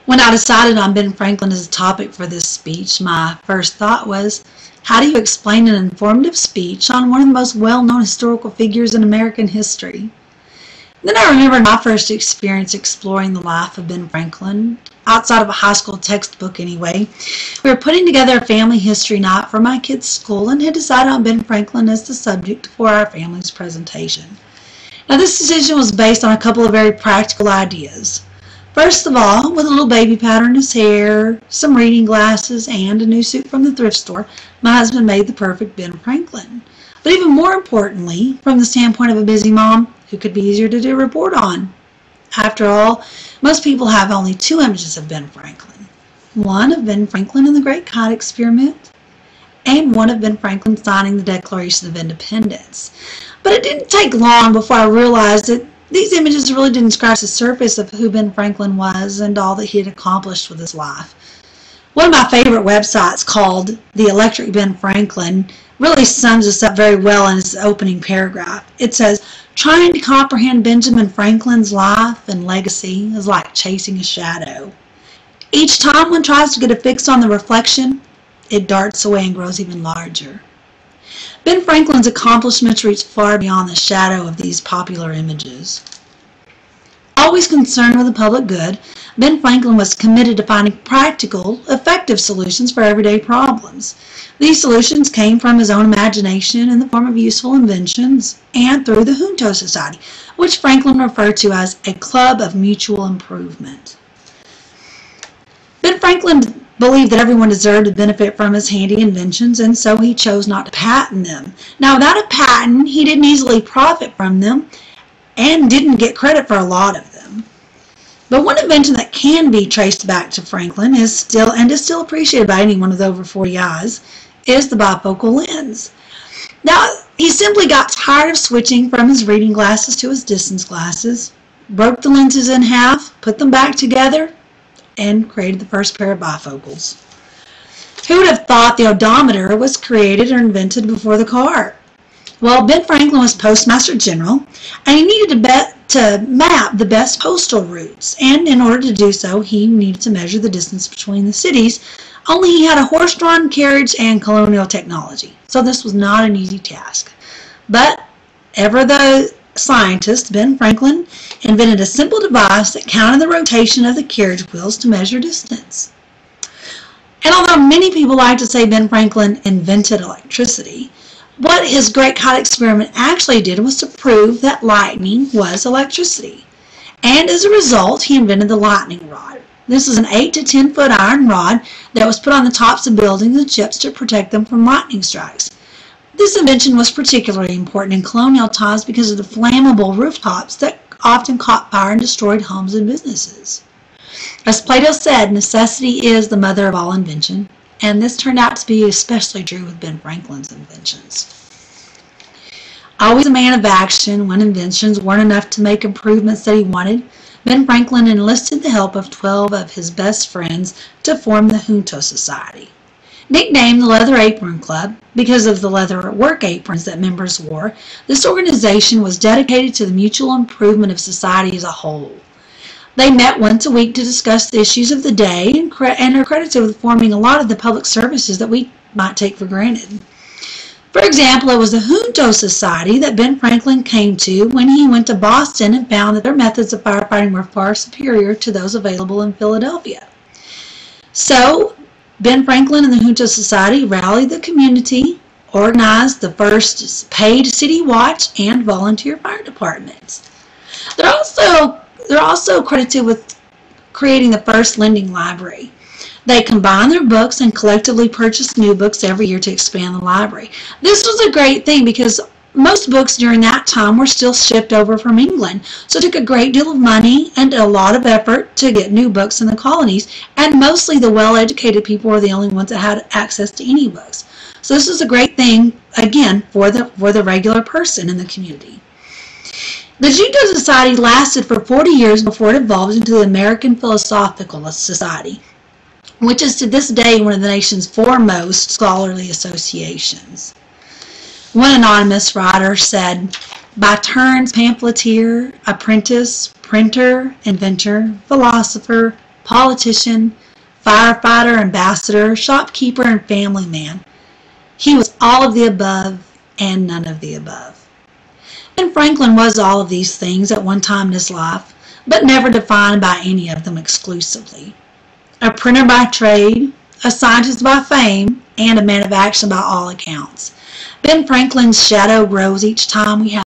When I decided on Ben Franklin as a topic for this speech, my first thought was, how do you explain an informative speech on one of the most well-known historical figures in American history? Then I remembered my first experience exploring the life of Ben Franklin, outside of a high school textbook anyway. We were putting together a family history night for my kids' school and had decided on Ben Franklin as the subject for our family's presentation. Now, this decision was based on a couple of very practical ideas. First of all, with a little baby powder in his hair, some reading glasses, and a new suit from the thrift store, my husband made the perfect Ben Franklin. But even more importantly, from the standpoint of a busy mom, who could be easier to do a report on? After all, most people have only two images of Ben Franklin. One of Ben Franklin and the Great Kite Experiment, and one of Ben Franklin signing the Declaration of Independence. But it didn't take long before I realized that these images really didn't scratch the surface of who Ben Franklin was and all that he had accomplished with his life. One of my favorite websites, called The Electric Ben Franklin, really sums this up very well in its opening paragraph. It says, "Trying to comprehend Benjamin Franklin's life and legacy is like chasing a shadow. Each time one tries to get a fix on the reflection, it darts away and grows even larger." Ben Franklin's accomplishments reach far beyond the shadow of these popular images. Always concerned with the public good, Ben Franklin was committed to finding practical, effective solutions for everyday problems. These solutions came from his own imagination in the form of useful inventions and through the Junto Society, which Franklin referred to as a club of mutual improvement. Ben Franklin believed that everyone deserved to benefit from his handy inventions, and so he chose not to patent them. Now, without a patent, he didn't easily profit from them and didn't get credit for a lot of them. But one invention that can be traced back to Franklin is still appreciated by anyone with over 40 eyes is the bifocal lens. Now, he simply got tired of switching from his reading glasses to his distance glasses, broke the lenses in half, put them back together, and created the first pair of bifocals. Who would have thought the odometer was created or invented before the car? Well, Ben Franklin was Postmaster General, and he needed to map the best postal routes, and in order to do so, he needed to measure the distance between the cities, only he had a horse-drawn carriage and colonial technology, so this was not an easy task. But, ever the scientist, Ben Franklin invented a simple device that counted the rotation of the carriage wheels to measure distance. And although many people like to say Ben Franklin invented electricity, what his Great Kite Experiment actually did was to prove that lightning was electricity. And as a result, he invented the lightning rod. This is an 8 to 10 foot iron rod that was put on the tops of buildings and ships to protect them from lightning strikes. This invention was particularly important in colonial times because of the flammable rooftops that often caught fire and destroyed homes and businesses. As Plato said, necessity is the mother of all invention, and this turned out to be especially true with Ben Franklin's inventions. Always a man of action, when inventions weren't enough to make improvements that he wanted, Ben Franklin enlisted the help of 12 of his best friends to form the Junto Society. Nicknamed the Leather Apron Club because of the leather work aprons that members wore, this organization was dedicated to the mutual improvement of society as a whole. They met once a week to discuss the issues of the day and are credited with forming a lot of the public services that we might take for granted. For example, it was the Junto Society that Ben Franklin came to when he went to Boston and found that their methods of firefighting were far superior to those available in Philadelphia. So, Ben Franklin and the Junto Society rallied the community, organized the first paid city watch and volunteer fire departments. They're also credited with creating the first lending library. They combined their books and collectively purchased new books every year to expand the library. This was a great thing because most books during that time were still shipped over from England, so it took a great deal of money and a lot of effort to get new books in the colonies, and mostly the well-educated people were the only ones that had access to any books. So this was a great thing, again, for the regular person in the community. The Junto Society lasted for 40 years before it evolved into the American Philosophical Society, which is to this day one of the nation's foremost scholarly associations. One anonymous writer said, "By turns pamphleteer, apprentice, printer, inventor, philosopher, politician, firefighter, ambassador, shopkeeper, and family man. He was all of the above and none of the above. Ben Franklin was all of these things at one time in his life, but never defined by any of them exclusively. A printer by trade, a scientist by fame, and a man of action by all accounts. Ben Franklin's shadow grows each time we have